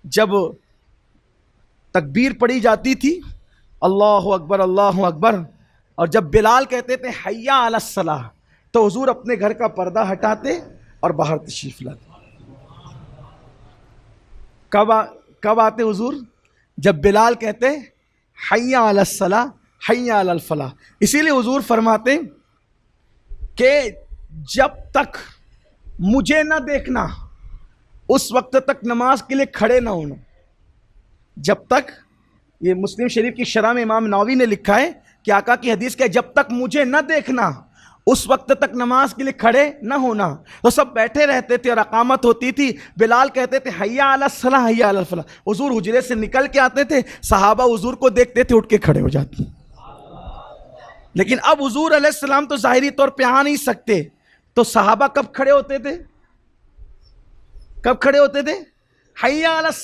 جب تکبیر پڑھی جاتی تھی اللہ اکبر، اور جب بلال کہتے تھے حی علی الصلاۃ تو حضور اپنے گھر کا پردہ ہٹاتے اور باہر تشریف لاتے. کب آتے حضور؟ جب بلال کہتے حی علی الصلاۃ حی علی الفلاح. اسی لیے حضور فرماتے کہ جب تک مجھے نہ دیکھنا اس وقت تک نماز کے لیے کھڑے نہ ہونا. جب تک، یہ مسلم شریف کی شرح میں امام نووی نے لکھا ہے کہ آقا کی حدیث کہ جب تک مجھے نہ دیکھنا اس وقت تک نماز کے لیے کھڑے نہ ہونا. تو سب بیٹھے رہتے تھے اور اقامت ہوتی تھی. بلال کہتے تھے حی علی الصلاۃ حی علی الفلاح. حضور حجرے سے نکل کے آتے تھے، صحابہ حضور کو دیکھتے تھے، اٹھ کے کھڑے ہو جاتے. لیکن اب حضور علیہ السلام تو ظاہری طور پہ آ نہیں سکتے، تو صحابہ کب کھڑے ہوتے تھے؟ کب کھڑے ہوتے تھے؟ حی علی